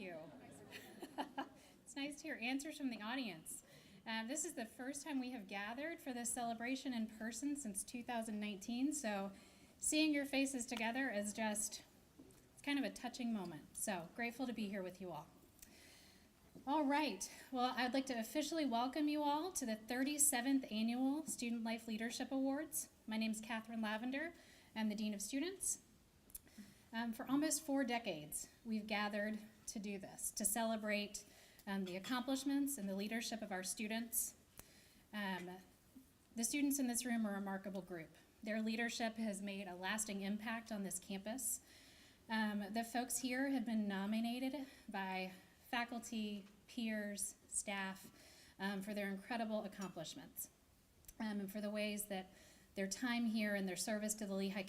you. It's nice to hear answers from the audience. This is the first time we have gathered for this celebration in person since 2019, so seeing your faces together is it's kind of a touching moment. So grateful to be here with you all. All right, well, I'd like to officially welcome you all to the 37th Annual Student Life Leadership Awards. My name is Catherine Lavender. I'm the Dean of Students. For almost 4 decades, we've gathered to do this, to celebrate the accomplishments and the leadership of our students. The students in this room are a remarkable group. Their leadership has made a lasting impact on this campus. The folks here have been nominated by faculty, peers, staff, for their incredible accomplishments, and for the ways that their time here and their service to the Lehigh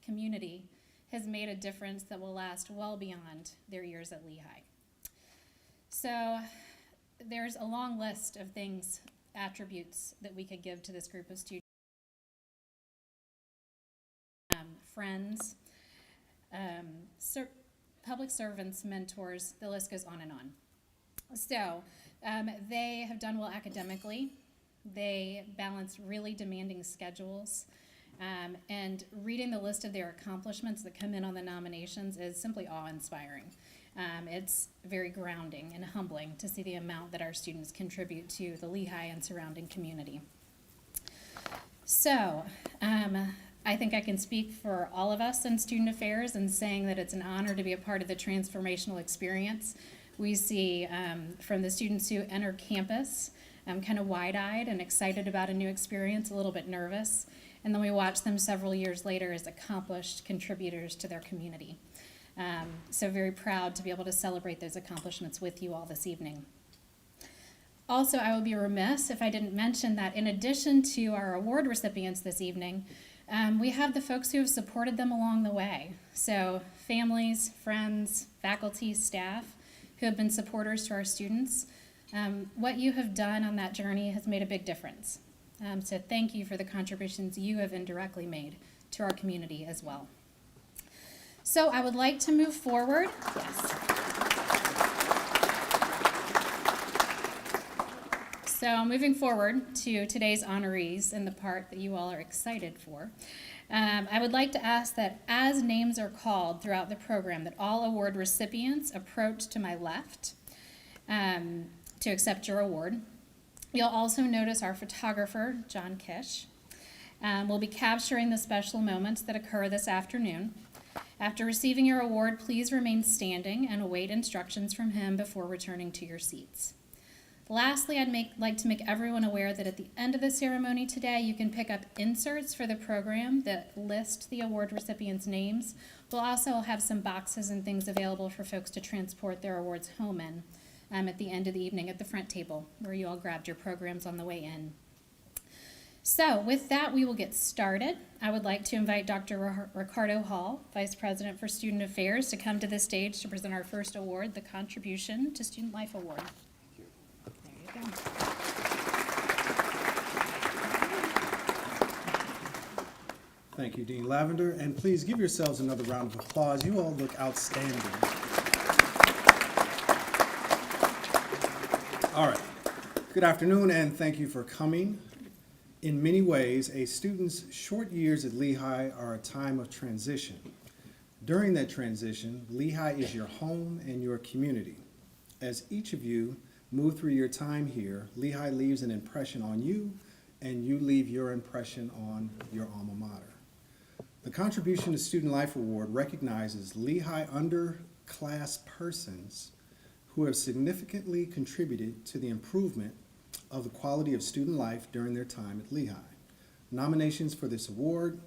community has made a difference that will last well beyond their years at Lehigh. So there's a long list of things, attributes that we could give to this group of students. Friends, public servants, mentors, the list goes on and on. So they have done well academically. They balance really demanding schedules. And reading the list of their accomplishments that come in on the nominations is simply awe-inspiring. It's very grounding and humbling to see the amount that our students contribute to the Lehigh and surrounding community. So, I think I can speak for all of us in student affairs in saying that it's an honor to be a part of the transformational experience. We see from the students who enter campus kind of wide-eyed and excited about a new experience, a little bit nervous, and then we watch them several years later as accomplished contributors to their community. So very proud to be able to celebrate those accomplishments with you all this evening. Also, I would be remiss if I didn't mention that in addition to our award recipients this evening, we have the folks who have supported them along the way. So families, friends, faculty, staff who have been supporters to our students. What you have done on that journey has made a big difference. So thank you for the contributions you have indirectly made to our community as well. So I would like to move forward. Yes. So moving forward to today's honorees and the part that you all are excited for, I would like to ask that as names are called throughout the program, that all award recipients approach to my left to accept your award. You'll also notice our photographer, John Kish, will be capturing the special moments that occur this afternoon. After receiving your award, please remain standing and await instructions from him before returning to your seats. Lastly, I'd like to make everyone aware that at the end of the ceremony today, you can pick up inserts for the program that list the award recipients' names. We'll also have some boxes and things available for folks to transport their awards home in at the end of the evening at the front table where you all grabbed your programs on the way in. So with that, we will get started. I would like to invite Dr. Ricardo Hall, Vice President for Student Affairs, to come to the stage to present our first award, the Contribution to Student Life Award. There you go. Thank you, Dean Lavender, and please give yourselves another round of applause. You all look outstanding. All right. Good afternoon, and thank you for coming. In many ways, a student's short years at Lehigh are a time of transition. During that transition, Lehigh is your home and your community. As each of you move through your time here, Lehigh leaves an impression on you, and you leave your impression on your alma mater. The Contribution to Student Life Award recognizes Lehigh underclass persons who have significantly contributed to the improvement of the quality of student life during their time at Lehigh. Nominations for this award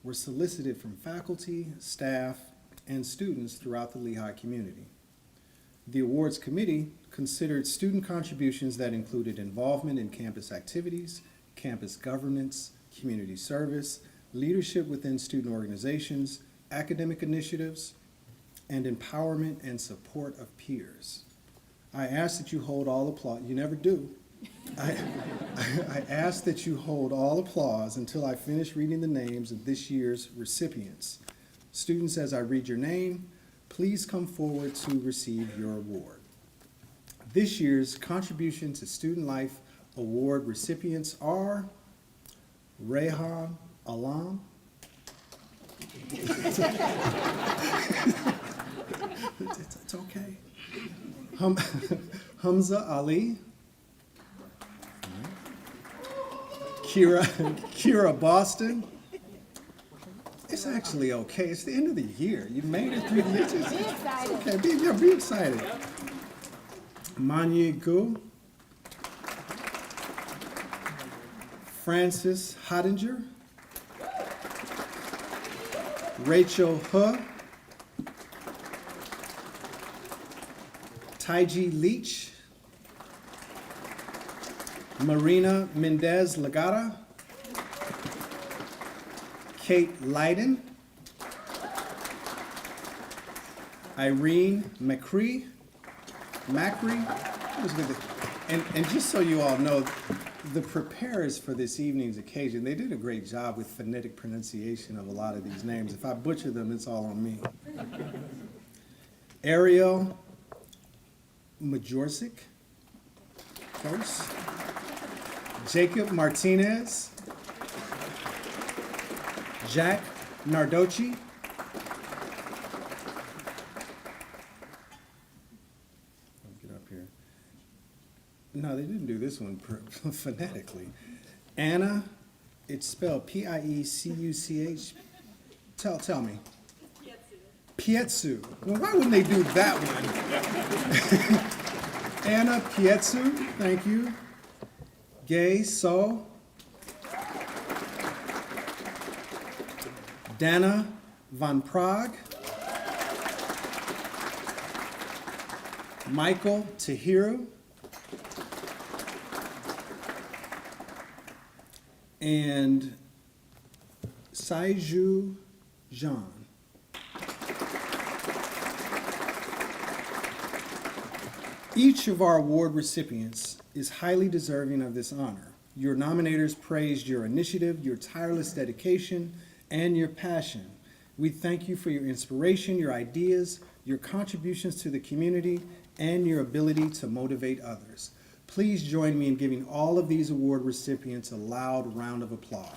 were solicited from faculty, staff, and students throughout the Lehigh community. The awards committee considered student contributions that included involvement in campus activities, campus governance, community service, leadership within student organizations, academic initiatives, and empowerment and support of peers. I ask that you hold all applause. You never do. I ask that you hold all applause until I finish reading the names of this year's recipients. Students, as I read your name, please come forward to receive your award. This year's Contribution to Student Life Award recipients are Rehan Alam, it's okay, Hamza Ali, Kira Boston. It's actually okay. It's the end of the year. You made it through the year. Be excited. Okay, be excited. Manye Gu, Francis Hottinger, Rachel Huh, Taiji Leach, Marina Mendez Legata, Kate Leiden, Irene Macri, and just so you all know, the preparers for this evening's occasion, they did a great job with phonetic pronunciation of a lot of these names. If I butcher them, it's all on me. Ariel Majorsic, first. Jacob Martinez, Jack Nardoci, get up here. No, they didn't do this one phonetically. Anna, it's spelled Piekuch. Tell me. Pietsu. Well, why wouldn't they do that one? Anna Pietsu, thank you. Gay So. Dana Van Praag, Michael Tahiru, and Saiju Zhang. Each of our award recipients is highly deserving of this honor. Your nominators praised your initiative, your tireless dedication, and your passion. We thank you for your inspiration, your ideas, your contributions to the community, and your ability to motivate others. Please join me in giving all of these award recipients a loud round of applause.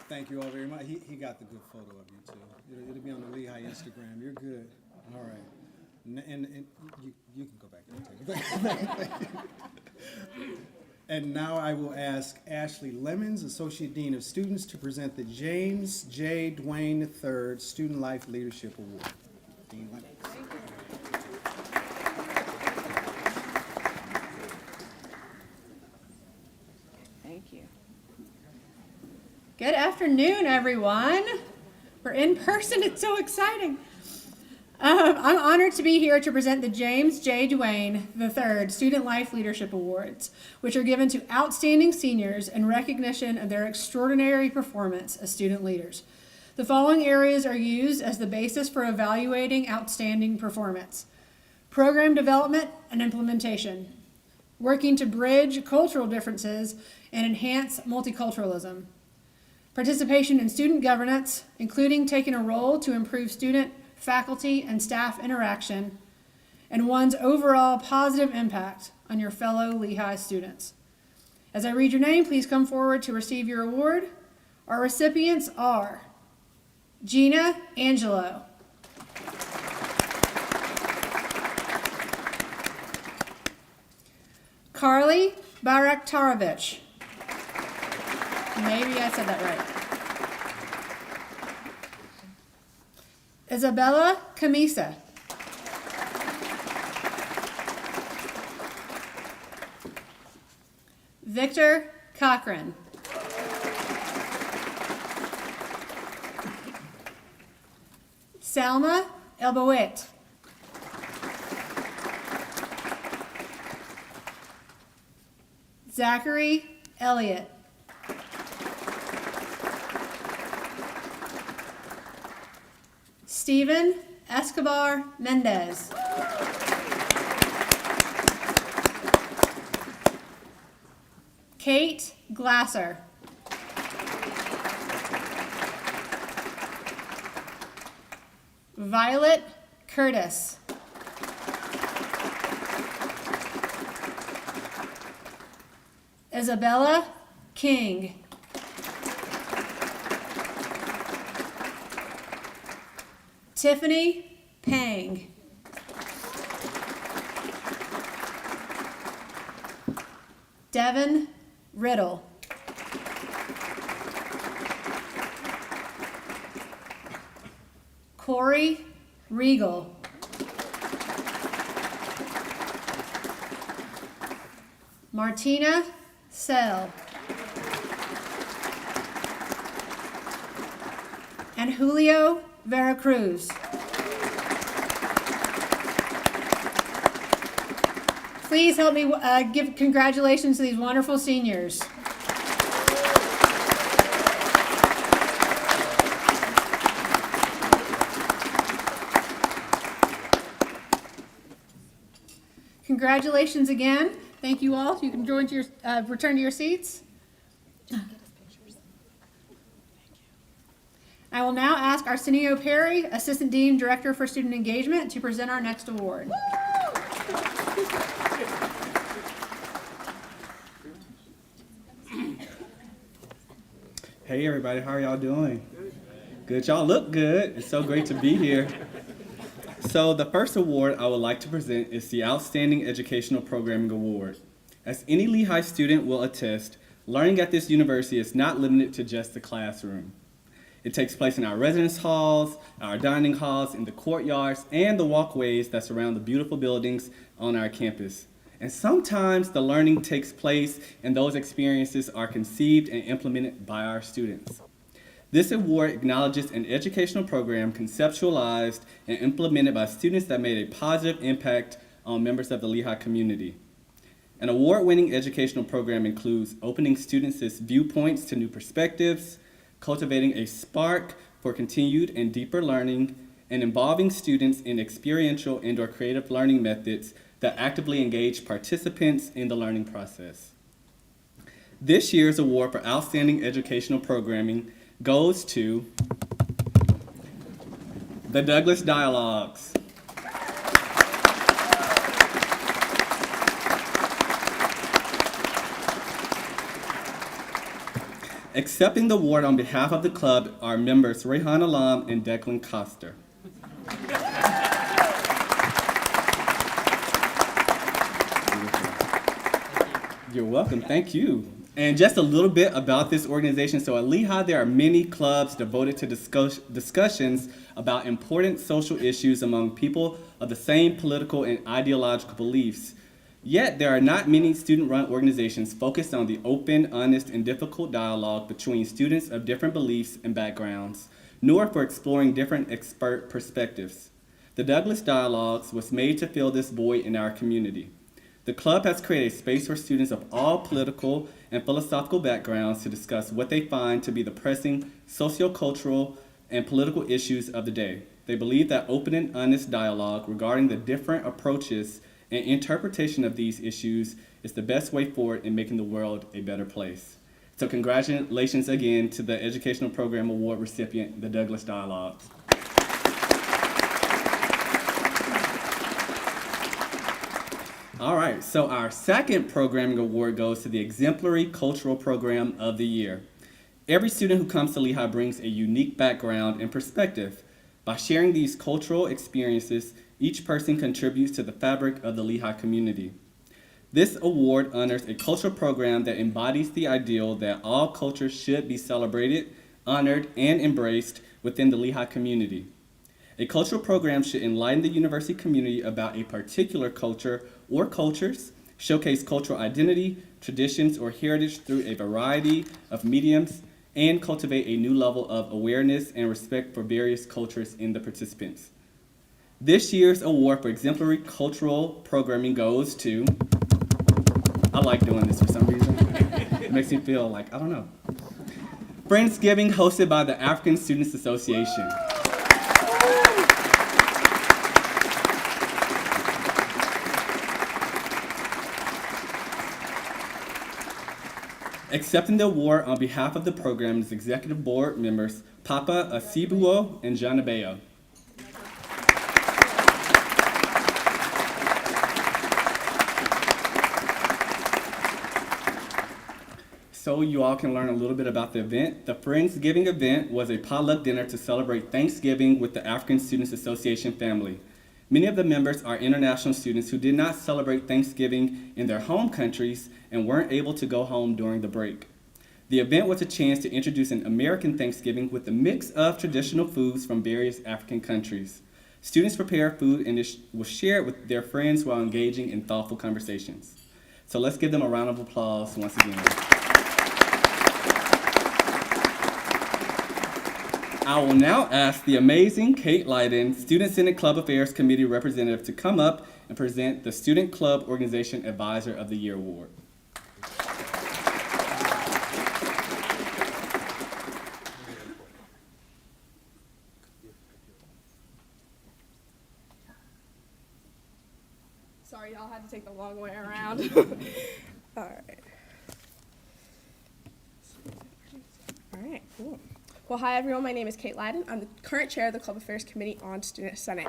Thank you all very much. He got the good photo of you too. It'll be on the Lehigh Instagram. You're good. All right. And you can go back there and take it. And now I will ask Ashley Lemons, Associate Dean of Students, to present the James J. Duane III Student Life Leadership Award. Dean Lemons. Thank you. Good afternoon, everyone. We're in person. It's so exciting. I'm honored to be here to present the James J. Duane III Student Life Leadership Awards, which are given to outstanding seniors in recognition of their extraordinary performance as student leaders. The following areas are used as the basis for evaluating outstanding performance: program development and implementation, working to bridge cultural differences and enhance multiculturalism, participation in student governance, including taking a role to improve student, faculty, and staff interaction, and one's overall positive impact on your fellow Lehigh students. As I read your name, please come forward to receive your award. Our recipients are Gina Angelo, Carly Baraktarovich. Maybe I said that right. Isabella Camisa. Victor Cochran. Salma Elbowit. Zachary Elliott. Stephen Escobar Mendez. Kate Glasser. Violet Curtis. Isabella King. Tiffany Pang. Devin Riddle. Corey Regal. Martina Sell. And Julio Veracruz. Please help me give congratulations to these wonderful seniors. Congratulations again. Thank you all. You can join to your, return to your seats. I will now ask Arsenio Perry, Assistant Dean, Director for Student Engagement, to present our next award. Hey everybody, how are y'all doing? Good, y'all look good. It's so great to be here. So the first award I would like to present is the Outstanding Educational Programming Award. As any Lehigh student will attest, learning at this university is not limited to just the classroom. It takes place in our residence halls, our dining halls, in the courtyards, and the walkways that surround the beautiful buildings on our campus. And sometimes the learning takes place and those experiences are conceived and implemented by our students. This award acknowledges an educational program conceptualized and implemented by students that made a positive impact on members of the Lehigh community. An award-winning educational program includes opening students' viewpoints to new perspectives, cultivating a spark for continued and deeper learning, and involving students in experiential and/or creative learning methods that actively engage participants in the learning process. This year's award for Outstanding Educational Programming goes to the Douglas Dialogues. Accepting the award on behalf of the club are members Rehan Alam and Declan Coster. You're welcome, thank you. And just a little bit about this organization. So at Lehigh, there are many clubs devoted to discussions about important social issues among people of the same political and ideological beliefs. Yet there are not many student-run organizations focused on the open, honest, and difficult dialogue between students of different beliefs and backgrounds, nor for exploring different expert perspectives. The Douglas Dialogues was made to fill this void in our community. The club has created a space for students of all political and philosophical backgrounds to discuss what they find to be the pressing sociocultural and political issues of the day. They believe that open and honest dialogue regarding the different approaches and interpretation of these issues is the best way forward in making the world a better place. So congratulations again to the Educational Program Award recipient, the Douglas Dialogues. All right, so our second programming award goes to the Exemplary Cultural Program of the Year. Every student who comes to Lehigh brings a unique background and perspective. By sharing these cultural experiences, each person contributes to the fabric of the Lehigh community. This award honors a cultural program that embodies the ideal that all cultures should be celebrated, honored, and embraced within the Lehigh community. A cultural program should enlighten the university community about a particular culture or cultures, showcase cultural identity, traditions, or heritage through a variety of mediums, and cultivate a new level of awareness and respect for various cultures in the participants. This year's award for exemplary cultural programming goes to, I like doing this for some reason. It makes me feel like, I don't know. Friendsgiving hosted by the African Students Association. Accepting the award on behalf of the program's executive board members, Papa Asibuo and Janabeo. So you all can learn a little bit about the event. The Friendsgiving event was a potluck dinner to celebrate Thanksgiving with the African Students Association family. Many of the members are international students who did not celebrate Thanksgiving in their home countries and weren't able to go home during the break. The event was a chance to introduce an American Thanksgiving with a mix of traditional foods from various African countries. Students prepared food and it was shared with their friends while engaging in thoughtful conversations. So let's give them a round of applause once again. I will now ask the amazing Kate Leiden, Student Senate Club Affairs Committee representative, to come up and present the Student Club Organization Advisor of the Year Award. Sorry, y'all had to take the long way around. All right. All right, cool. Well, hi everyone, my name is Kate Leiden. I'm the current chair of the Club Affairs Committee on Student Senate.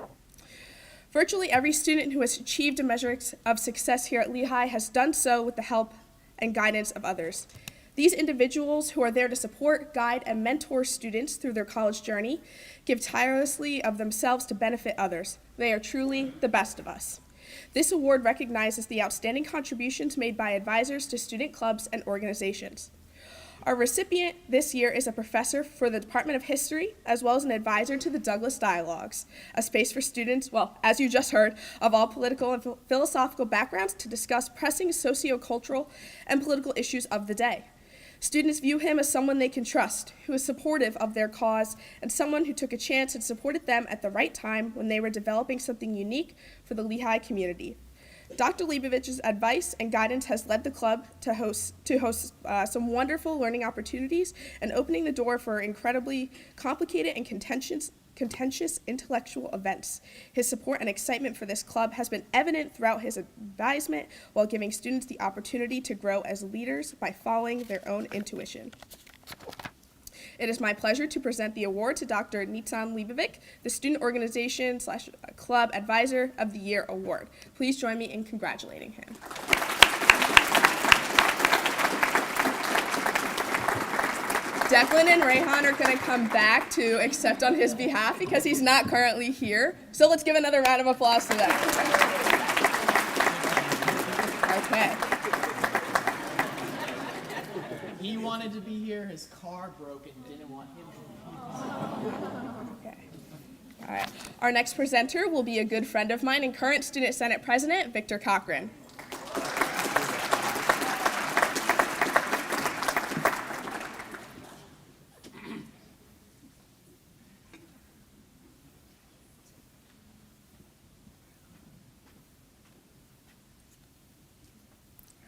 Virtually every student who has achieved a measure of success here at Lehigh has done so with the help and guidance of others. These individuals who are there to support, guide, and mentor students through their college journey give tirelessly of themselves to benefit others. They are truly the best of us. This award recognizes the outstanding contributions made by advisors to student clubs and organizations. Our recipient this year is a professor for the Department of History, as well as an advisor to the Douglas Dialogues, a space for students, well, as you just heard, of all political and philosophical backgrounds to discuss pressing sociocultural and political issues of the day. Students view him as someone they can trust, who is supportive of their cause, and someone who took a chance and supported them at the right time when they were developing something unique for the Lehigh community. Dr. Leibovich's advice and guidance has led the club to host some wonderful learning opportunities and opening the door for incredibly complicated and contentious intellectual events. His support and excitement for this club has been evident throughout his advisement while giving students the opportunity to grow as leaders by following their own intuition. It is my pleasure to present the award to Dr. Nitzan Leibovich, the Student Organization / Club Advisor of the Year Award. Please join me in congratulating him. Declan and Rayhan are going to come back to accept on his behalf because he's not currently here. So let's give another round of applause to them. Okay. He wanted to be here, his car broke and didn't want him to be here. Okay. All right. Our next presenter will be a good friend of mine and current Student Senate President, Victor Cochran.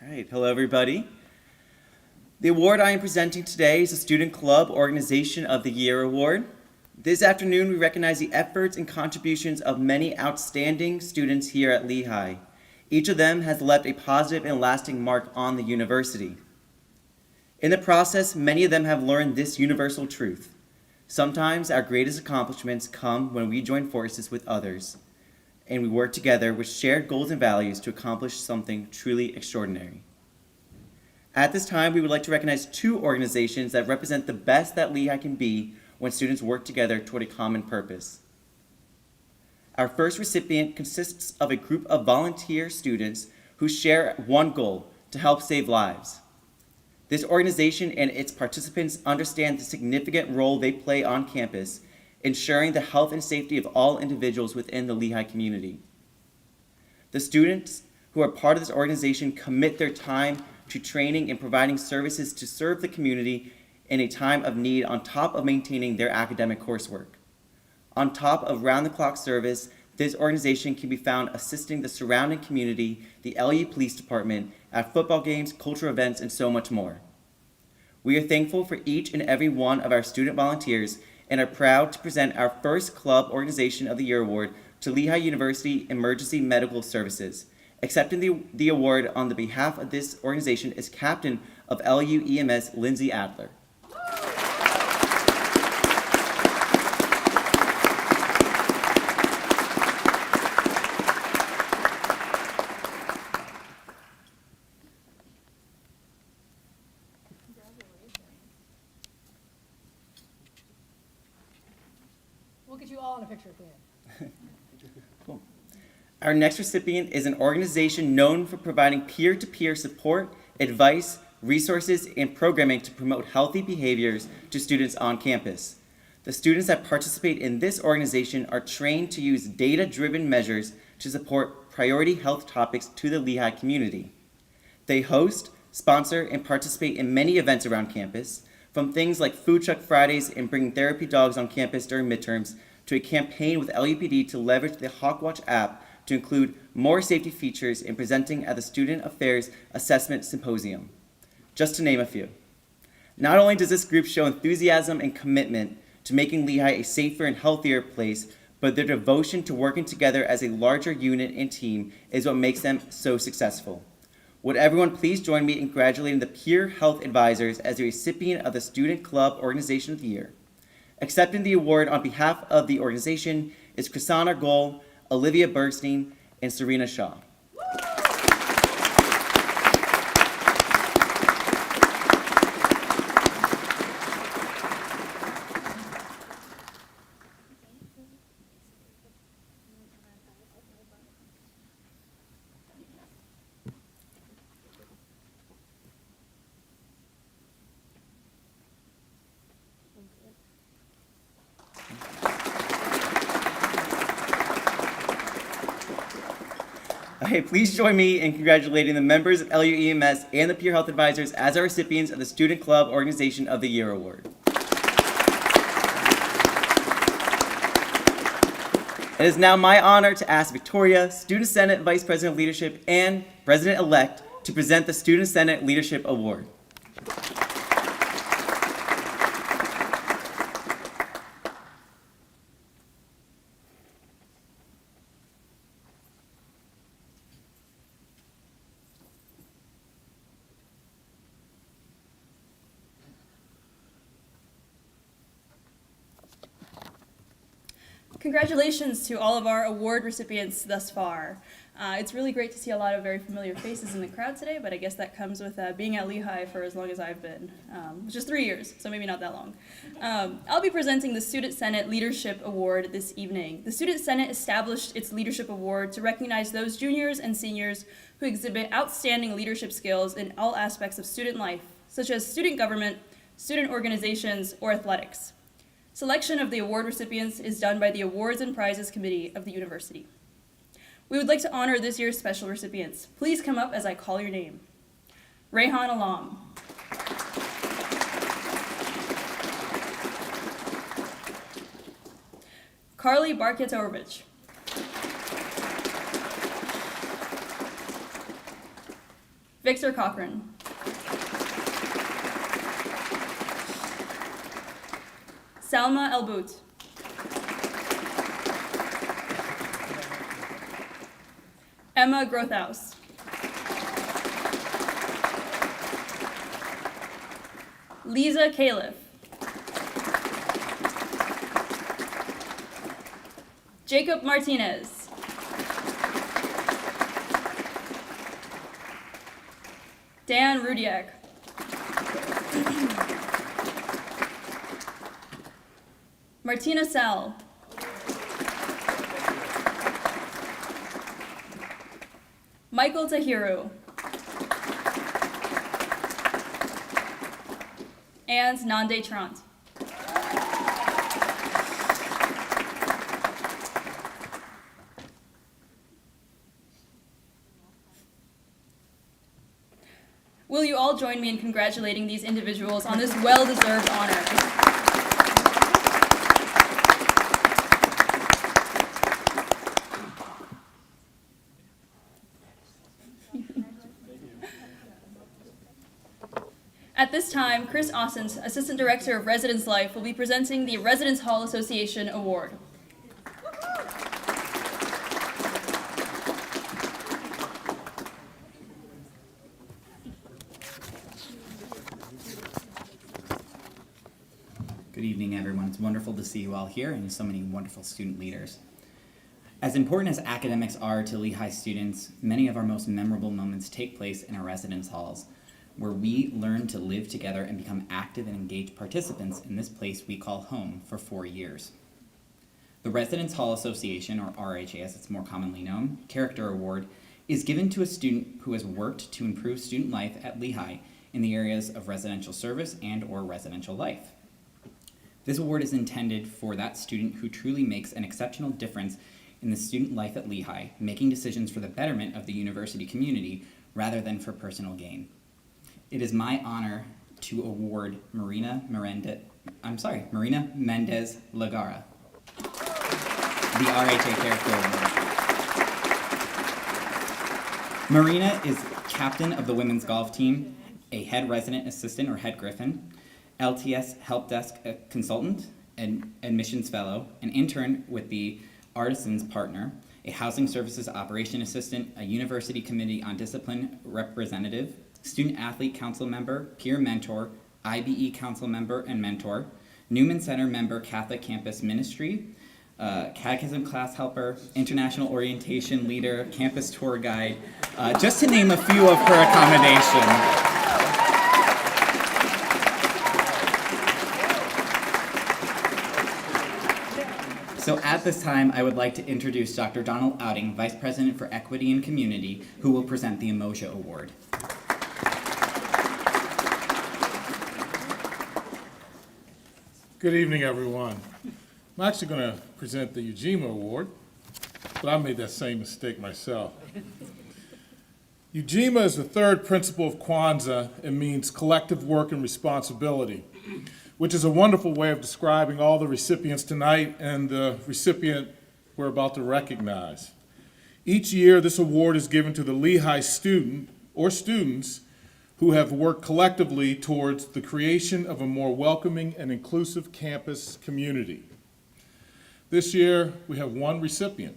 All right. Hello, everybody. The award I am presenting today is the Student Club Organization of the Year Award. This afternoon, we recognize the efforts and contributions of many outstanding students here at Lehigh. Each of them has left a positive and lasting mark on the university. In the process, many of them have learned this universal truth. Sometimes our greatest accomplishments come when we join forces with others, and we work together with shared goals and values to accomplish something truly extraordinary. At this time, we would like to recognize two organizations that represent the best that Lehigh can be when students work together toward a common purpose. Our first recipient consists of a group of volunteer students who share one goal: to help save lives. This organization and its participants understand the significant role they play on campus, ensuring the health and safety of all individuals within the Lehigh community. The students who are part of this organization commit their time to training and providing services to serve the community in a time of need on top of maintaining their academic coursework. On top of round-the-clock service, this organization can be found assisting the surrounding community, the LU Police Department, at football games, cultural events, and so much more. We are thankful for each and every one of our student volunteers and are proud to present our first Club Organization of the Year Award to Lehigh University Emergency Medical Services. Accepting the award on the behalf of this organization is Captain of LU EMS, Lindsay Adler. We'll get you all in a picture at the end. Cool. Our next recipient is an organization known for providing peer-to-peer support, advice, resources, and programming to promote healthy behaviors to students on campus. The students that participate in this organization are trained to use data-driven measures to support priority health topics to the Lehigh community. They host, sponsor, and participate in many events around campus, from things like Food Truck Fridays and bringing therapy dogs on campus during midterms, to a campaign with LUPD to leverage the Hawkwatch app to include more safety features in presenting at the Student Affairs Assessment Symposium, just to name a few. Not only does this group show enthusiasm and commitment to making Lehigh a safer and healthier place, but their devotion to working together as a larger unit and team is what makes them so successful. Would everyone please join me in congratulating the Peer Health Advisors as the recipient of the Student Club Organization of the Year. Accepting the award on behalf of the organization is Chrisana Gohl, Olivia Bergstein, and Serena Shaw. Okay, please join me in congratulating the members of LU EMS and the Peer Health Advisors as our recipients of the Student Club Organization of the Year Award. It is now my honor to ask Victoria, Student Senate Vice President of Leadership and President-elect, to present the Student Senate Leadership Award. Congratulations to all of our award recipients thus far. It's really great to see a lot of very familiar faces in the crowd today, but I guess that comes with being at Lehigh for as long as I've been, which is 3 years, so maybe not that long. I'll be presenting the Student Senate Leadership Award this evening. The Student Senate established its Leadership Award to recognize those juniors and seniors who exhibit outstanding leadership skills in all aspects of student life, such as student government, student organizations, or athletics. Selection of the award recipients is done by the Awards and Prizes Committee of the university. We would like to honor this year's special recipients. Please come up as I call your name. Rayhan Alam. Carly Barkatorovich. Victor Cochran. Salma El-Bout. Emma Grothaus. Lisa Califf. Jacob Martinez. Dan Rudiak. Martina Sell. Michael Tahiru. And Nande Trant. Will you all join me in congratulating these individuals on this well-deserved honor? At this time, Chris Ossens, Assistant Director of Residence Life, will be presenting the Residence Hall Association Award. evening, everyone. It's wonderful to see you all here and so many wonderful student leaders. As important as academics are to Lehigh students, many of our most memorable moments take place in our residence halls, where we learn to live together and become active and engaged participants in this place we call home for 4 years. The Residence Hall Association, or RHA as it's more commonly known, Character Award, is given to a student who has worked to improve student life at Lehigh in the areas of residential service and or residential life. This award is intended for that student who truly makes an exceptional difference in the student life at Lehigh, making decisions for the betterment of the university community rather than for personal gain. It is my honor to award Marina Mendez Lagara the RHA Character Award. Marina is captain of the women's golf team, a head resident assistant or head griffin, LTS help desk consultant, an admissions fellow, an intern with the Artisans Partner, a housing services operation assistant, a university committee on discipline representative, student athlete council member, peer mentor, IBE council member and mentor, Newman Center member, Catholic campus ministry, catechism class helper, international orientation leader, campus tour guide, just to name a few of her accommodations. So at this time, I would like to introduce Dr. Donald Outing, Vice President for Equity and Community, who will present the Emoja Award. Good evening, everyone. I'm actually going to present the Ujima Award, but I made that same mistake myself. Ujima is the third principle of Kwanzaa and means collective work and responsibility, which is a wonderful way of describing all the recipients tonight and the recipient we're about to recognize. Each year, this award is given to the Lehigh student or students who have worked collectively towards the creation of a more welcoming and inclusive campus community. This year, we have one recipient,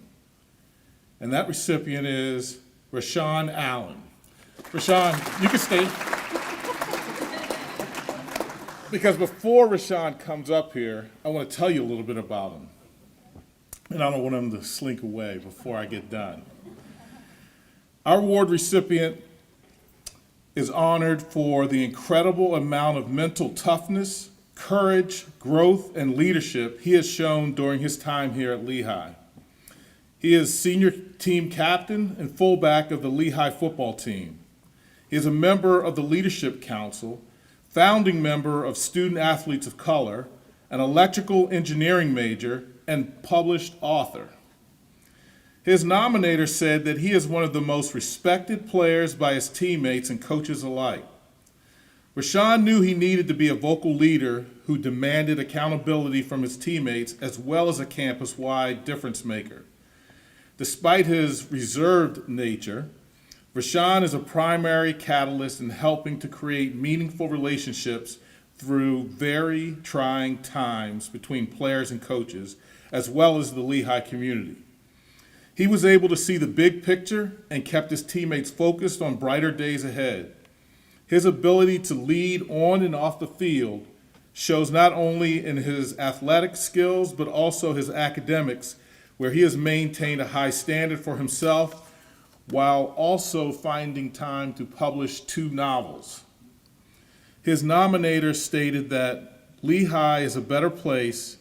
and that recipient is Rashawn Allen. Rashawn, you can stay. Because before Rashawn comes up here, I want to tell you a little bit about him. And I don't want him to slink away before I get done. Our award recipient is honored for the incredible amount of mental toughness, courage, growth, and leadership he has shown during his time here at Lehigh. He is senior team captain and fullback of the Lehigh football team. He is a member of the Leadership Council, founding member of Student Athletes of Color, an electrical engineering major, and published author. His nominator said that he is one of the most respected players by his teammates and coaches alike. Rashawn knew he needed to be a vocal leader who demanded accountability from his teammates as well as a campus-wide difference maker. Despite his reserved nature, Rashawn is a primary catalyst in helping to create meaningful relationships through very trying times between players and coaches, as well as the Lehigh community. He was able to see the big picture and kept his teammates focused on brighter days ahead. His ability to lead on and off the field shows not only in his athletic skills, but also his academics, where he has maintained a high standard for himself while also finding time to publish 2 novels. His nominator stated that Lehigh is a better place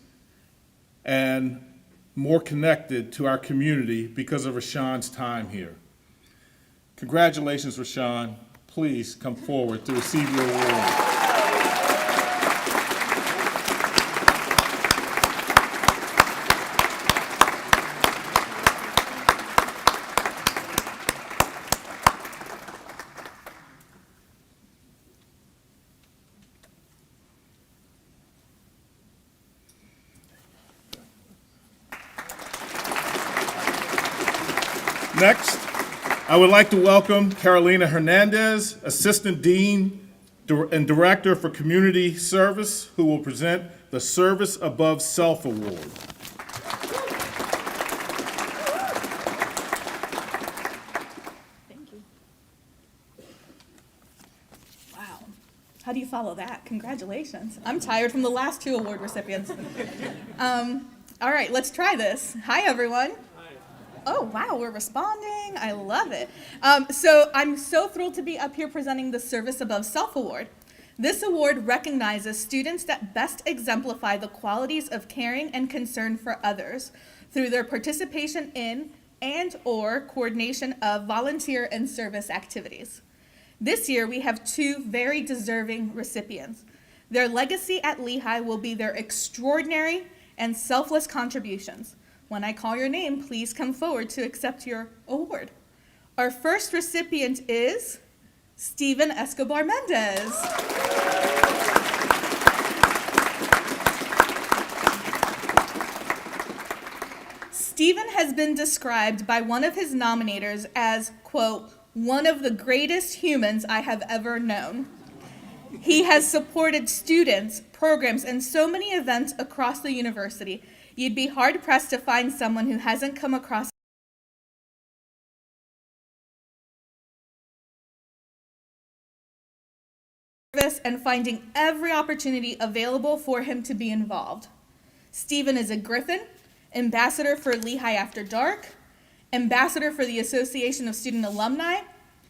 and more connected to our community because of Rashawn's time here. Congratulations, Rashawn. Please come forward to receive your award. Next, I would like to welcome Carolina Hernandez, Assistant Dean and Director for Community Service, who will present the Service Above Self Award. Thank you. Wow. How do you follow that. Congratulations. I'm tired from the last 2 award recipients. All right, let's try this. Hi, everyone. Oh, wow, we're responding. I love it. So I'm so thrilled to be up here presenting the Service Above Self Award. This award recognizes students that best exemplify the qualities of caring and concern for others through their participation in and/or coordination of volunteer and service activities. This year, we have 2 very deserving recipients. Their legacy at Lehigh will be their extraordinary and selfless contributions. When I call your name, please come forward to accept your award. Our first recipient is Stephen Escobar Mendez. Stephen has been described by one of his nominators as, quote, one of the greatest humans I have ever known. He has supported students, programs, and so many events across the university. You'd be hard-pressed to find someone who hasn't come across service and finding every opportunity available for him to be involved. Stephen is a Griffin, ambassador for Lehigh After Dark, ambassador for the Association of Student Alumni,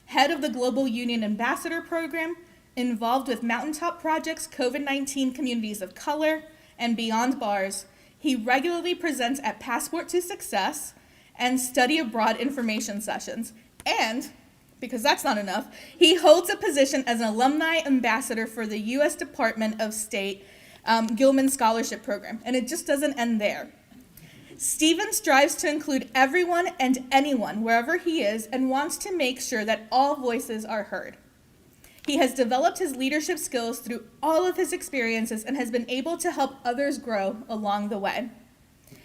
head of the Global Union Ambassador Program, involved with Mountaintop Project's COVID-19 Communities of Color, and Beyond Bars. He regularly presents at Passport to Success and Study Abroad information sessions. And, because that's not enough, he holds a position as an alumni ambassador for the U.S. Department of State Gilman Scholarship Program. And it just doesn't end there. Stephen strives to include everyone and anyone wherever he is and wants to make sure that all voices are heard. He has developed his leadership skills through all of his experiences and has been able to help others grow along the way.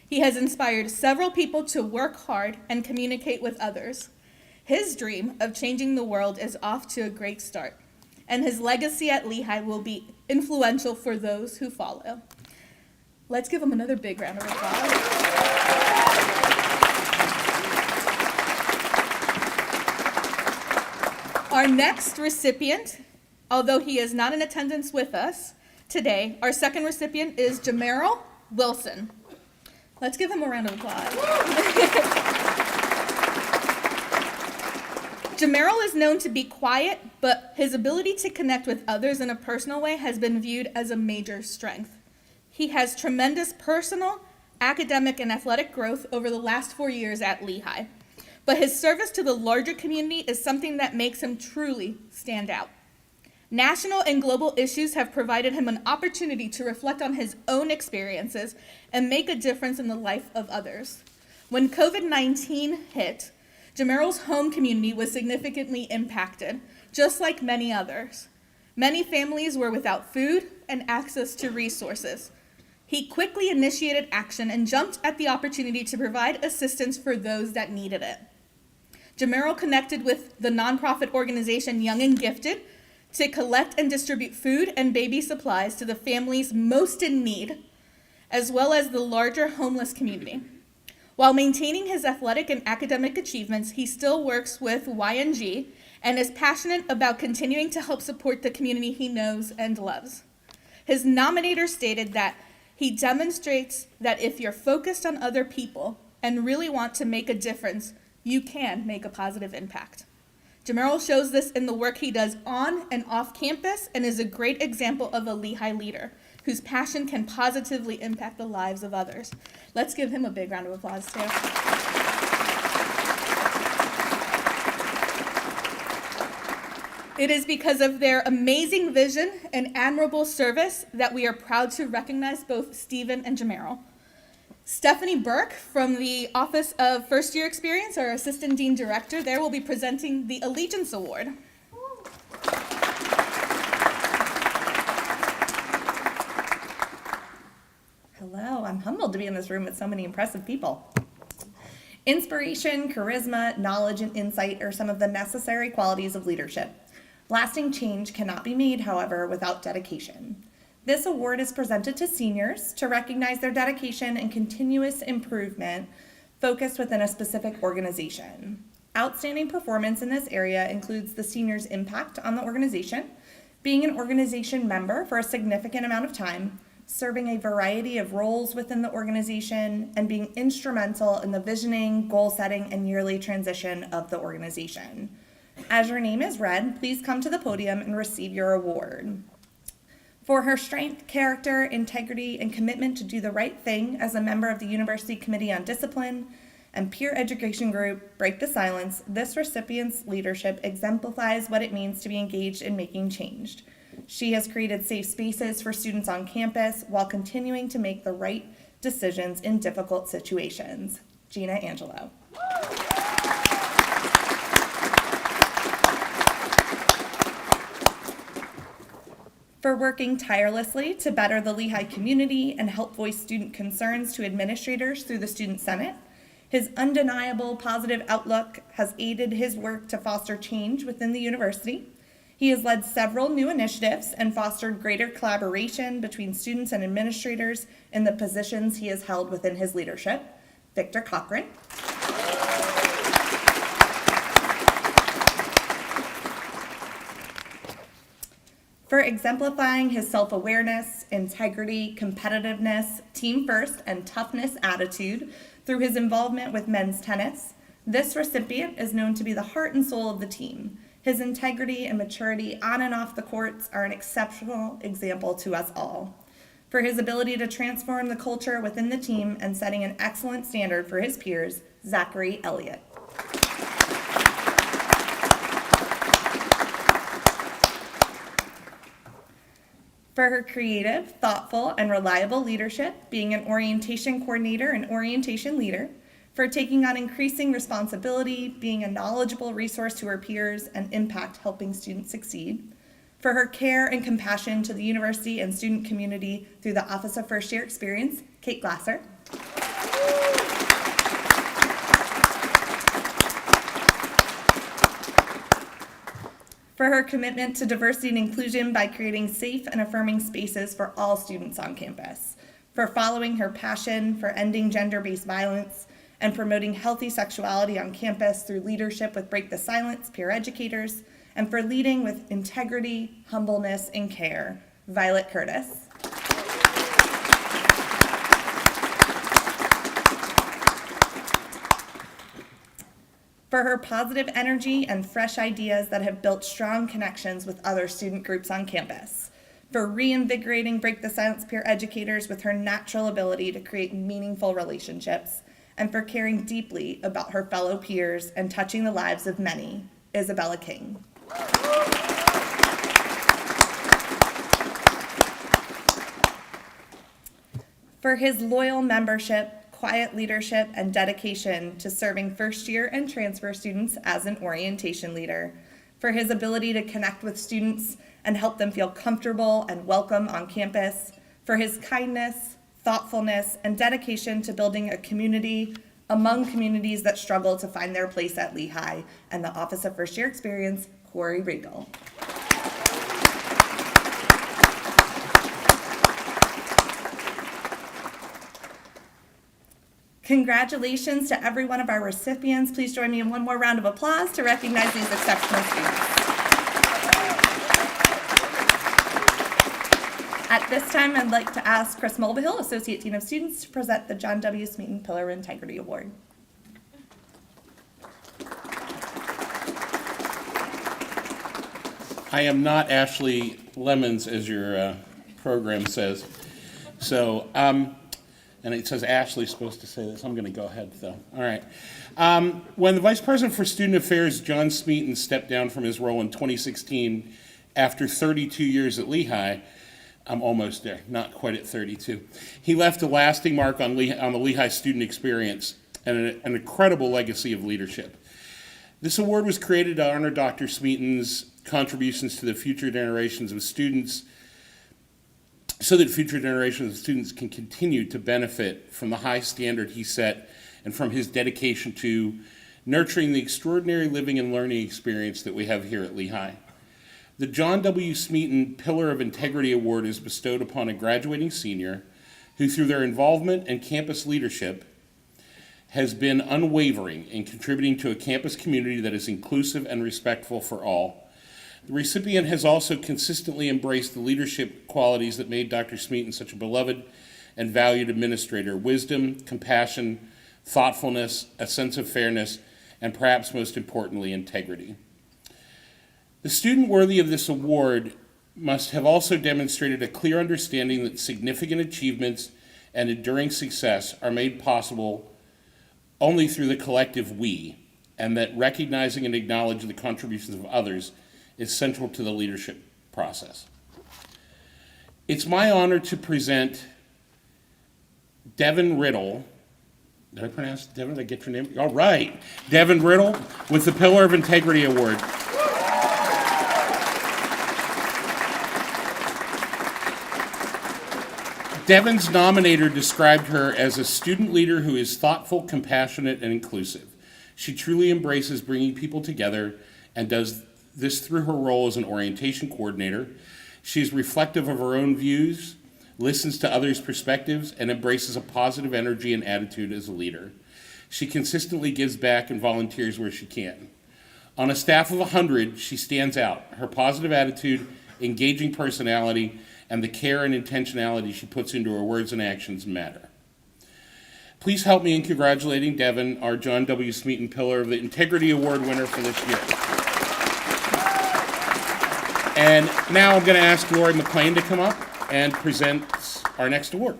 He has inspired several people to work hard and communicate with others. His dream of changing the world is off to a great start, and his legacy at Lehigh will be influential for those who follow. Let's give him another big round of applause. Our next recipient, although he is not in attendance with us today, our second recipient is Jameral Wilson. Let's give him a round of applause. Jameral is known to be quiet, but his ability to connect with others in a personal way has been viewed as a major strength. He has tremendous personal, academic, and athletic growth over the last 4 years at Lehigh. But his service to the larger community is something that makes him truly stand out. National and global issues have provided him an opportunity to reflect on his own experiences and make a difference in the life of others. When COVID-19 hit, Jameral's home community was significantly impacted, just like many others. Many families were without food and access to resources. He quickly initiated action and jumped at the opportunity to provide assistance for those that needed it. Jameral connected with the nonprofit organization Young and Gifted to collect and distribute food and baby supplies to the families most in need, as well as the larger homeless community. While maintaining his athletic and academic achievements, he still works with YNG and is passionate about continuing to help support the community he knows and loves. His nominator stated that he demonstrates that if you're focused on other people and really want to make a difference, you can make a positive impact. Jameral shows this in the work he does on and off campus and is a great example of a Lehigh leader whose passion can positively impact the lives of others. Let's give him a big round of applause, too. It is because of their amazing vision and admirable service that we are proud to recognize both Stephen and Jameral. Stephanie Burke from the Office of First Year Experience, our Assistant Dean Director there, will be presenting the Allegiance Award. Hello, I'm humbled to be in this room with so many impressive people. Inspiration, charisma, knowledge, and insight are some of the necessary qualities of leadership. Lasting change cannot be made, however, without dedication. This award is presented to seniors to recognize their dedication and continuous improvement focused within a specific organization. Outstanding performance in this area includes the seniors' impact on the organization, being an organization member for a significant amount of time, serving a variety of roles within the organization, and being instrumental in the visioning, goal setting, and yearly transition of the organization. As your name is read, please come to the podium and receive your award. For her strength, character, integrity, and commitment to do the right thing as a member of the University Committee on Discipline and peer education group Break the Silence, this recipient's leadership exemplifies what it means to be engaged in making change. She has created safe spaces for students on campus while continuing to make the right decisions in difficult situations. Gina Angelo. For working tirelessly to better the Lehigh community and help voice student concerns to administrators through the Student Senate. His undeniable positive outlook has aided his work to foster change within the university. He has led several new initiatives and fostered greater collaboration between students and administrators in the positions he has held within his leadership. Victor Cochran. For exemplifying his self-awareness, integrity, competitiveness, team first, and toughness attitude through his involvement with men's tennis, this recipient is known to be the heart and soul of the team. His integrity and maturity on and off the courts are an exceptional example to us all. For his ability to transform the culture within the team and setting an excellent standard for his peers, Zachary Elliott. For her creative, thoughtful, and reliable leadership, being an orientation coordinator and orientation leader, for taking on increasing responsibility, being a knowledgeable resource to her peers, and impact helping students succeed, for her care and compassion to the university and student community through the Office of First Year Experience, Kate Glasser. For her commitment to diversity and inclusion by creating safe and affirming spaces for all students on campus, for following her passion for ending gender-based violence and promoting healthy sexuality on campus through leadership with Break the Silence peer educators, and for leading with integrity, humbleness, and care, Violet Curtis. For her positive energy and fresh ideas that have built strong connections with other student groups on campus. For reinvigorating Break the Silence peer educators with her natural ability to create meaningful relationships. And for caring deeply about her fellow peers and touching the lives of many, Isabella King. For his loyal membership, quiet leadership, and dedication to serving first-year and transfer students as an orientation leader, for his ability to connect with students and help them feel comfortable and welcome on campus, for his kindness, thoughtfulness, and dedication to building a community among communities that struggle to find their place at Lehigh, and the Office of First Year Experience, Corey Regal. Congratulations to every one of our recipients. Please join me in one more round of applause to recognize these exceptional students. At this time, I'd like to ask Chris Mulvihill, Associate Dean of Students, to present the John W. Smeaton Pillar of Integrity Award. I am not Ashley Lemons, as your program says. So, and it says Ashley's supposed to say this. I'm going to go ahead, though. All right. When the Vice President for Student Affairs, John Smeaton, stepped down from his role in 2016 after 32 years at Lehigh, I'm almost there, not quite at 32. He left a lasting mark on the Lehigh student experience and an incredible legacy of leadership. This award was created to honor Dr. Smeaton's contributions to the future generations of students, so that future generations of students can continue to benefit from the high standard he set and from his dedication to nurturing the extraordinary living and learning experience that we have here at Lehigh. The John W. Smeaton Pillar of Integrity Award is bestowed upon a graduating senior who, through their involvement and campus leadership, has been unwavering in contributing to a campus community that is inclusive and respectful for all. The recipient has also consistently embraced the leadership qualities that made Dr. Smeaton such a beloved and valued administrator: wisdom, compassion, thoughtfulness, a sense of fairness, and perhaps most importantly, integrity. The student worthy of this award must have also demonstrated a clear understanding that significant achievements and enduring success are made possible only through the collective we, and that recognizing and acknowledging the contributions of others is central to the leadership process. It's my honor to present Devin Riddle. Did I pronounce Devin? Did I get your name? All right. Devin Riddle with the Pillar of Integrity Award. Devin's nominator described her as a student leader who is thoughtful, compassionate, and inclusive. She truly embraces bringing people together and does this through her role as an orientation coordinator. She's reflective of her own views, listens to others' perspectives, and embraces a positive energy and attitude as a leader. She consistently gives back and volunteers where she can. On a staff of 100, she stands out. Her positive attitude, engaging personality, and the care and intentionality she puts into her words and actions matter. Please help me in congratulating Devin, our John W. Smeaton Pillar of the Integrity Award winner for this year. And now I'm going to ask Lori McLean to come up and present our next award.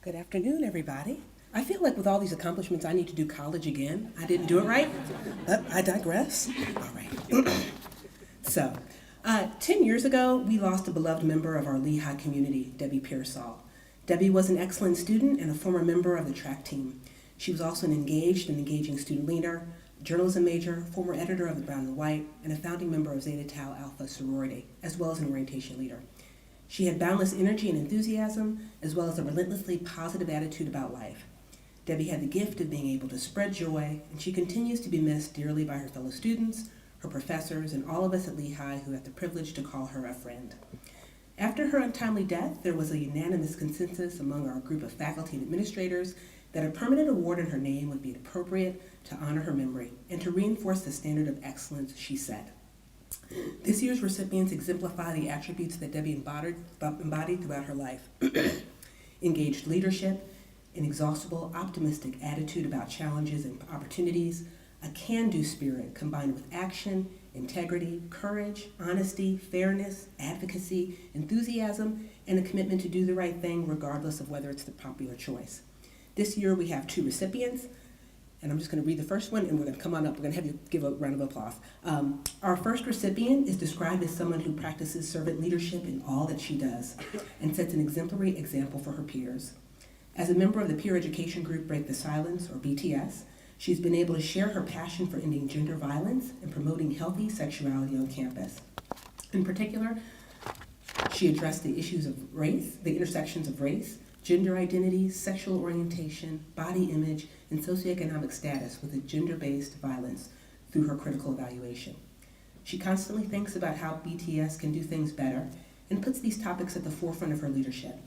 Good afternoon, everybody. I feel like with all these accomplishments, I need to do college again. I didn't do it right, but I digress. All right. So, 10 years ago, we lost a beloved member of our Lehigh community, Debbie Pierson. Debbie was an excellent student and a former member of the track team. She was also an engaged and engaging student leader, journalism major, former editor of the Brown and White, and a founding member of Zeta Tau Alpha sorority, as well as an orientation leader. She had boundless energy and enthusiasm, as well as a relentlessly positive attitude about life. Debbie had the gift of being able to spread joy, and she continues to be missed dearly by her fellow students, her professors, and all of us at Lehigh who have the privilege to call her a friend. After her untimely death, there was a unanimous consensus among our group of faculty and administrators that a permanent award in her name would be appropriate to honor her memory and to reinforce the standard of excellence she set. This year's recipients exemplify the attributes that Debbie embodied throughout her life. Engaged leadership, an inexhaustible, optimistic attitude about challenges and opportunities, a can-do spirit combined with action, integrity, courage, honesty, fairness, advocacy, enthusiasm, and a commitment to do the right thing regardless of whether it's the popular choice. This year we have 2 recipients, and I'm just going to read the first one, and we're going to come on up. We're going to have you give a round of applause. Our first recipient is described as someone who practices servant leadership in all that she does and sets an exemplary example for her peers. As a member of the peer education group Break the Silence, or BTS, she's been able to share her passion for ending gender violence and promoting healthy sexuality on campus. In particular, she addressed the issues of race, the intersections of race, gender identities, sexual orientation, body image, and socioeconomic status with a gender-based violence through her critical evaluation. She constantly thinks about how BTS can do things better and puts these topics at the forefront of her leadership.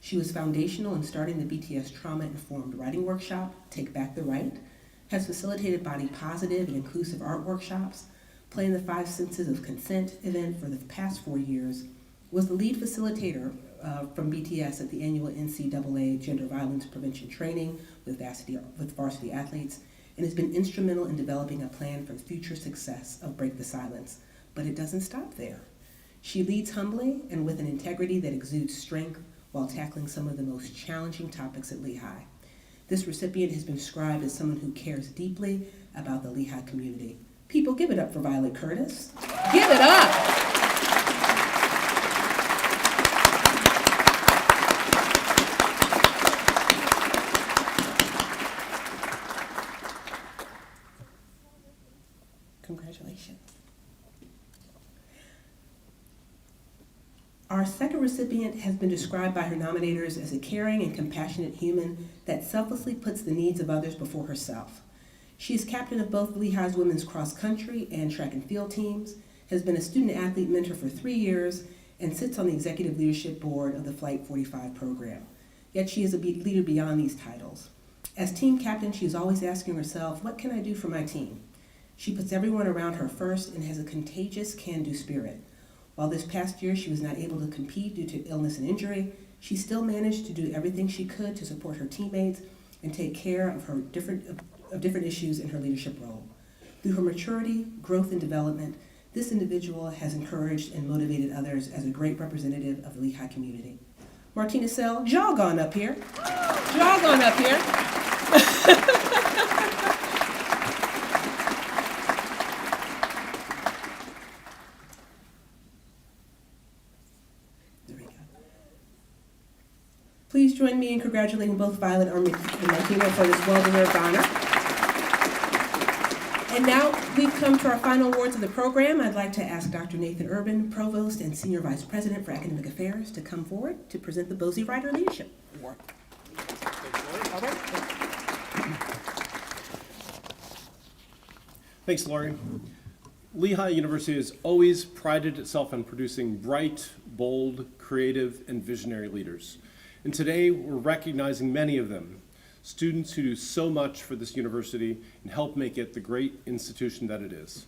She was foundational in starting the BTS Trauma-Informed Writing Workshop, Take Back the Right, has facilitated body positive and inclusive art workshops, playing the 5 Senses of Consent event for the past 4 years, was the lead facilitator from BTS at the annual NCAA Gender Violence Prevention Training with varsity athletes, and has been instrumental in developing a plan for the future success of Break the Silence. But it doesn't stop there. She leads humbly and with an integrity that exudes strength while tackling some of the most challenging topics at Lehigh. This recipient has been described as someone who cares deeply about the Lehigh community. People, give it up for Violet Curtis. Give it up! Congratulations. Our second recipient has been described by her nominators as a caring and compassionate human that selflessly puts the needs of others before herself. She is captain of both Lehigh's women's cross country and track and field teams, has been a student athlete mentor for 3 years, and sits on the executive leadership board of the Flight 45 program. Yet she is a leader beyond these titles. As team captain, she is always asking herself, what can I do for my team? She puts everyone around her first and has a contagious can-do spirit. While this past year she was not able to compete due to illness and injury, she still managed to do everything she could to support her teammates and take care of her different issues in her leadership role. Through her maturity, growth, and development, this individual has encouraged and motivated others as a great representative of the Lehigh community. Martina Sell, jog on up here. Jog on up here. There we go. Please join me in congratulating both Violet and Martina for this well-deserved honor. And now we've come to our final awards of the program. I'd like to ask Dr. Nathan Urban, Provost and Senior Vice President for Academic Affairs, to come forward to present the Bosey Rider Leadership Award. All right. Thanks, Lori. Lehigh University has always prided itself on producing bright, bold, creative, and visionary leaders. And today we're recognizing many of them. Students who do so much for this university and help make it the great institution that it is.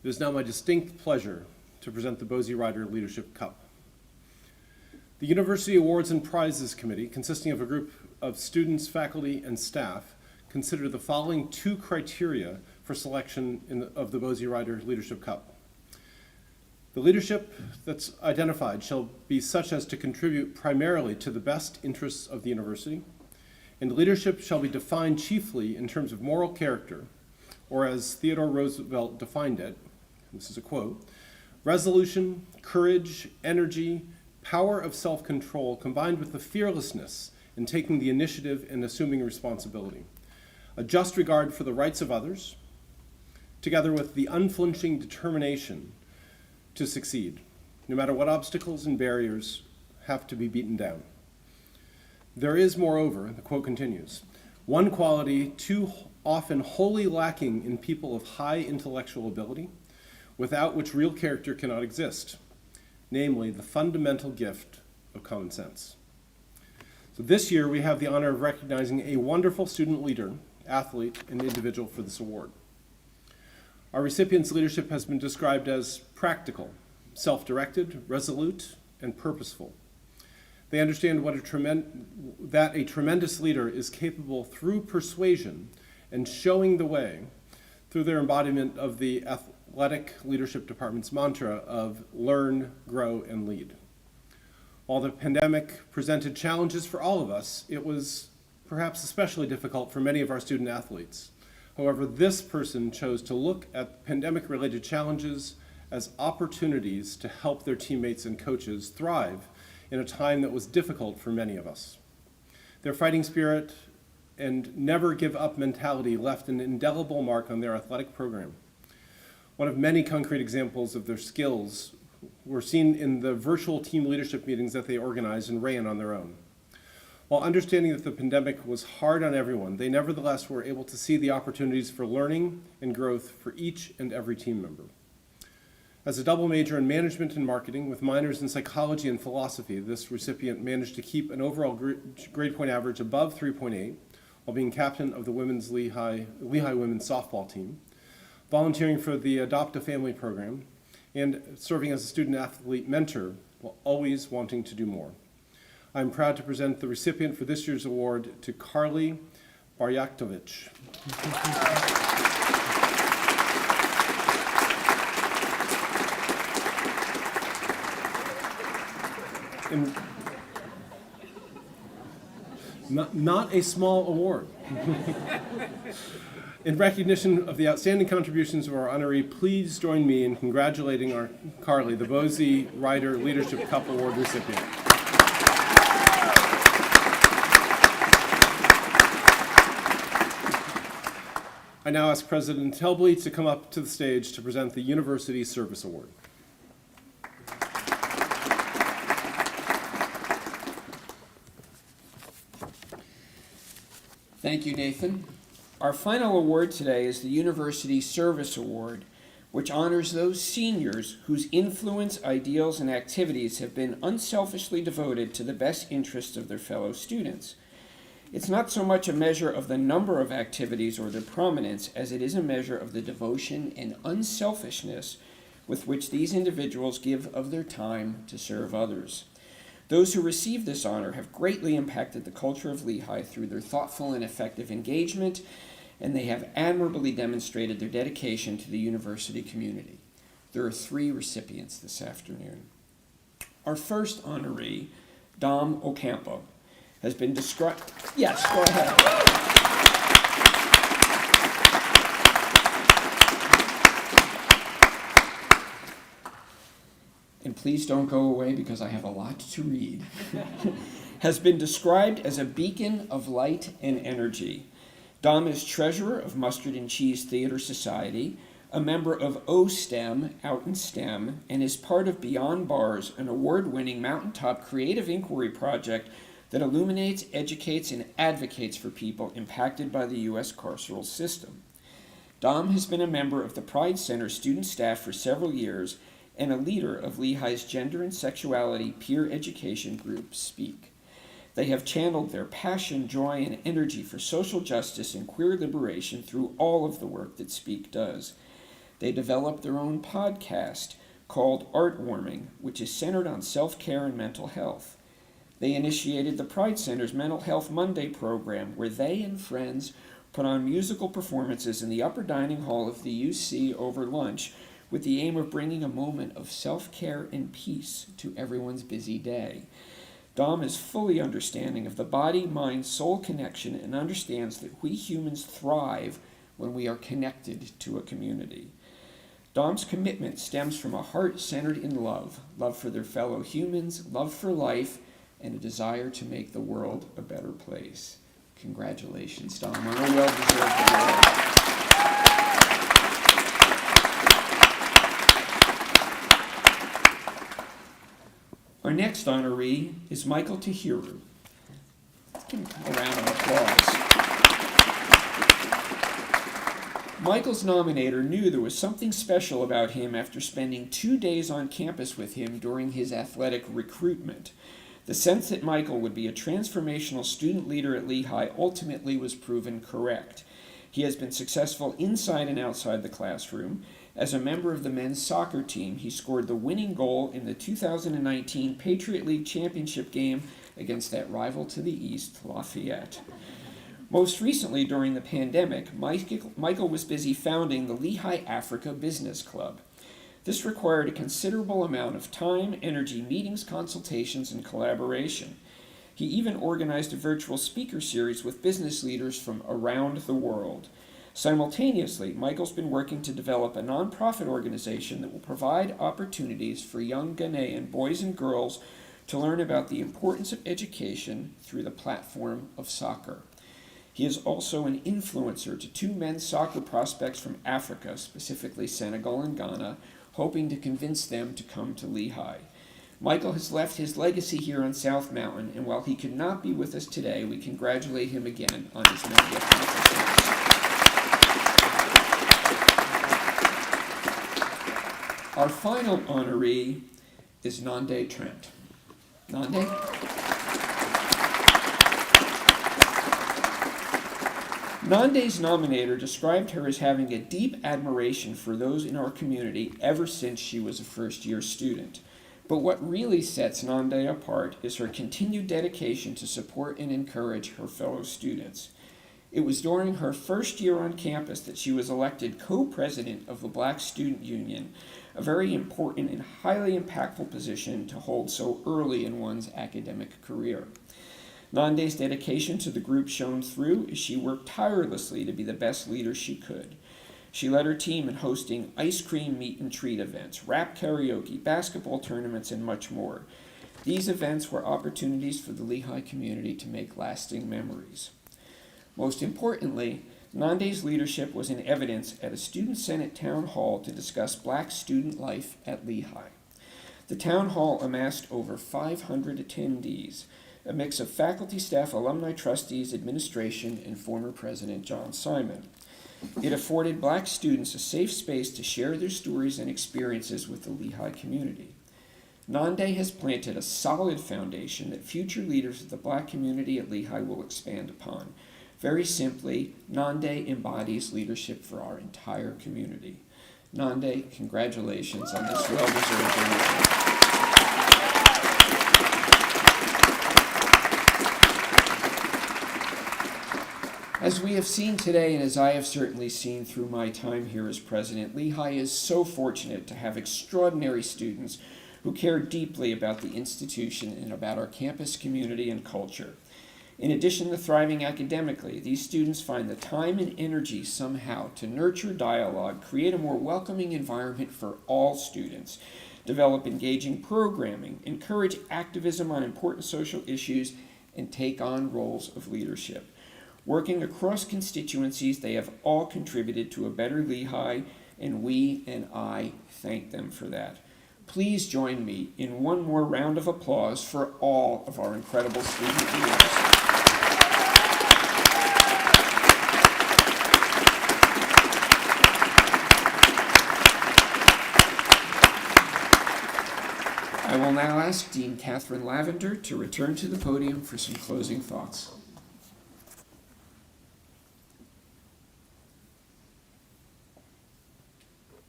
It is now my distinct pleasure to present the Bosey Rider Leadership Cup. The University Awards and Prizes Committee, consisting of a group of students, faculty, and staff, consider the following 2 criteria for selection of the Bosey Rider Leadership Cup. The leadership that's identified shall be such as to contribute primarily to the best interests of the university, and leadership shall be defined chiefly in terms of moral character, or as Theodore Roosevelt defined it, this is a quote, resolution, courage, energy, power of self-control combined with the fearlessness in taking the initiative and assuming responsibility, a just regard for the rights of others, together with the unflinching determination to succeed, no matter what obstacles and barriers have to be beaten down. There is, moreover, the quote continues, one quality too often wholly lacking in people of high intellectual ability, without which real character cannot exist, namely the fundamental gift of common sense. So this year we have the honor of recognizing a wonderful student leader, athlete, and individual for this award. Our recipient's leadership has been described as practical, self-directed, resolute, and purposeful. They understand that a tremendous leader is capable through persuasion and showing the way through their embodiment of the Athletic Leadership Department's mantra of learn, grow, and lead. While the pandemic presented challenges for all of us, it was perhaps especially difficult for many of our student athletes. However, this person chose to look at pandemic-related challenges as opportunities to help their teammates and coaches thrive in a time that was difficult for many of us. Their fighting spirit and never give up mentality left an indelible mark on their athletic program. One of many concrete examples of their skills were seen in the virtual team leadership meetings that they organized and ran on their own. While understanding that the pandemic was hard on everyone, they nevertheless were able to see the opportunities for learning and growth for each and every team member. As a double major in management and marketing with minors in psychology and philosophy, this recipient managed to keep an overall grade point average above 3.8 while being captain of the Lehigh women's softball team, volunteering for the Adopt a Family program, and serving as a student athlete mentor while always wanting to do more. I'm proud to present the recipient for this year's award to Carly Baryaktovich. Not a small award. In recognition of the outstanding contributions of our honoree, please join me in congratulating our Carly, the Bosey Rider Leadership Cup Award recipient. I now ask President Helbley to come up to the stage to present the University Service Award. Thank you, Nathan. Our final award today is the University Service Award, which honors those seniors whose influence, ideals, and activities have been unselfishly devoted to the best interests of their fellow students. It's not so much a measure of the number of activities or their prominence as it is a measure of the devotion and unselfishness with which these individuals give of their time to serve others. Those who receive this honor have greatly impacted the culture of Lehigh through their thoughtful and effective engagement, and they have admirably demonstrated their dedication to the university community. There are 3 recipients this afternoon. Our first honoree, Dom Ocampo, has been described. Yes, go ahead. And please don't go away because I have a lot to read. Has been described as a beacon of light and energy. Dom is treasurer of Mustard and Cheese Theater Society, a member of O-STEM, Out in STEM, and is part of Beyond Bars, an award-winning mountaintop creative inquiry project that illuminates, educates, and advocates for people impacted by the U.S. carceral system. Dom has been a member of the Pride Center student staff for several years and a leader of Lehigh's gender and sexuality peer education group, SPEAK. They have channeled their passion, joy, and energy for social justice and queer liberation through all of the work that SPEAK does. They developed their own podcast called Artwarming, which is centered on self-care and mental health. They initiated the Pride Center's Mental Health Monday program, where they and friends put on musical performances in the upper dining hall of the UC over lunch, with the aim of bringing a moment of self-care and peace to everyone's busy day. Dom is fully understanding of the body, mind, soul connection and understands that we humans thrive when we are connected to a community. Dom's commitment stems from a heart centered in love for their fellow humans, love for life, and a desire to make the world a better place. Congratulations, Dom, on a well-deserved award. Our next honoree is Michael Tahiru. Let's give him a round of applause. Michael's nominator knew there was something special about him after spending 2 days on campus with him during his athletic recruitment. The sense that Michael would be a transformational student leader at Lehigh ultimately was proven correct. He has been successful inside and outside the classroom. As a member of the men's soccer team, he scored the winning goal in the 2019 Patriot League Championship game against that rival to the east, Lafayette. Most recently, during the pandemic, Michael was busy founding the Lehigh Africa Business Club. This required a considerable amount of time, energy, meetings, consultations, and collaboration. He even organized a virtual speaker series with business leaders from around the world. Simultaneously, Michael's been working to develop a nonprofit organization that will provide opportunities for young Ghanaian boys and girls to learn about the importance of education through the platform of soccer. He is also an influencer to 2 men's soccer prospects from Africa, specifically Senegal and Ghana, hoping to convince them to come to Lehigh. Michael has left his legacy here on South Mountain, and while he could not be with us today, we congratulate him again on his many accomplishments. Our final honoree is Nande Trent. Nande? Nande's nominator described her as having a deep admiration for those in our community ever since she was a first-year student. But what really sets Nande apart is her continued dedication to support and encourage her fellow students. It was during her first year on campus that she was elected co-president of the Black Student Union, a very important and highly impactful position to hold so early in one's academic career. Nande's dedication to the group shone through as she worked tirelessly to be the best leader she could. She led her team in hosting ice cream meet and treat events, rap karaoke, basketball tournaments, and much more. These events were opportunities for the Lehigh community to make lasting memories. Most importantly, Nande's leadership was in evidence at a Student Senate town hall to discuss Black student life at Lehigh. The town hall amassed over 500 attendees, a mix of faculty, staff, alumni, trustees, administration, and former President John Simon. It afforded Black students a safe space to share their stories and experiences with the Lehigh community. Nande has planted a solid foundation that future leaders of the Black community at Lehigh will expand upon. Very simply, Nande embodies leadership for our entire community. Nande, congratulations on this well-deserved honor. As we have seen today, and as I have certainly seen through my time here as president, Lehigh is so fortunate to have extraordinary students who care deeply about the institution and about our campus community and culture. In addition to thriving academically, these students find the time and energy somehow to nurture dialogue, create a more welcoming environment for all students, develop engaging programming, encourage activism on important social issues, and take on roles of leadership. Working across constituencies, they have all contributed to a better Lehigh, and we and I thank them for that. Please join me in one more round of applause for all of our incredible student leaders. I will now ask Dean Catherine Lavender to return to the podium for some closing thoughts.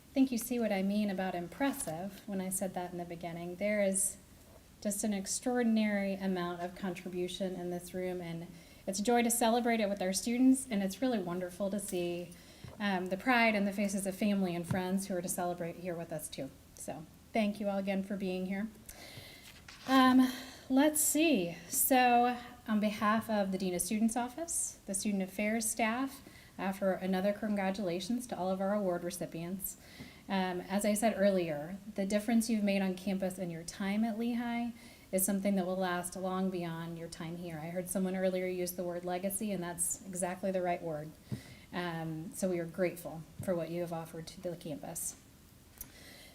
I think you see what I mean about impressive when I said that in the beginning. There is just an extraordinary amount of contribution in this room, and it's a joy to celebrate it with our students, and it's really wonderful to see the pride in the faces of family and friends who are to celebrate here with us too. So thank you all again for being here. Let's see. So on behalf of the Dean of Students Office, the Student Affairs staff, for another congratulations to all of our award recipients. As I said earlier, the difference you've made on campus in your time at Lehigh is something that will last long beyond your time here. I heard someone earlier use the word legacy, and that's exactly the right word. So we are grateful for what you have offered to the campus.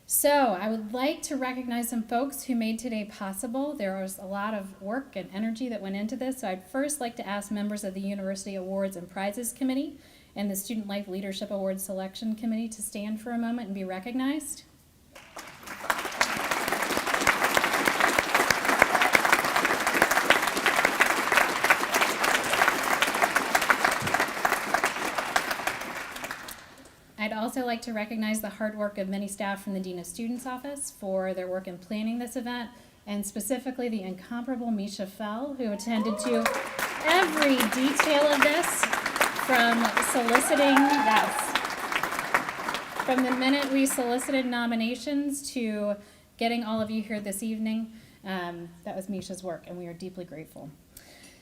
So I would like to recognize some folks who made today possible. There was a lot of work and energy that went into this. So I'd first like to ask members of the University Awards and Prizes Committee and the Student Life Leadership Awards Selection Committee to stand for a moment and be recognized. I'd also like to recognize the hard work of many staff from the Dean of Students Office for their work in planning this event, and specifically the incomparable Misha Fell, who attended to every detail of this, from soliciting, from the minute we solicited nominations to getting all of you here this evening. That was Misha's work, and we are deeply grateful.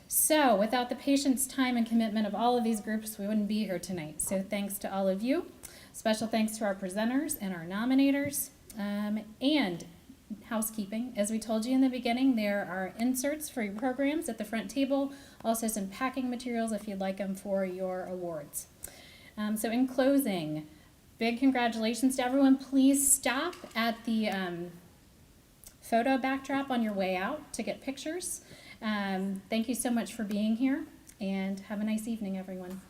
So without the patience, time, and commitment of all of these groups, we wouldn't be here tonight. So thanks to all of you. Special thanks to our presenters and our nominators. And housekeeping, as we told you in the beginning, there are inserts for your programs at the front table, also some packing materials if you'd like them for your awards. So in closing, big congratulations to everyone. Please stop at the photo backdrop on your way out to get pictures. Thank you so much for being here, and have a nice evening, everyone.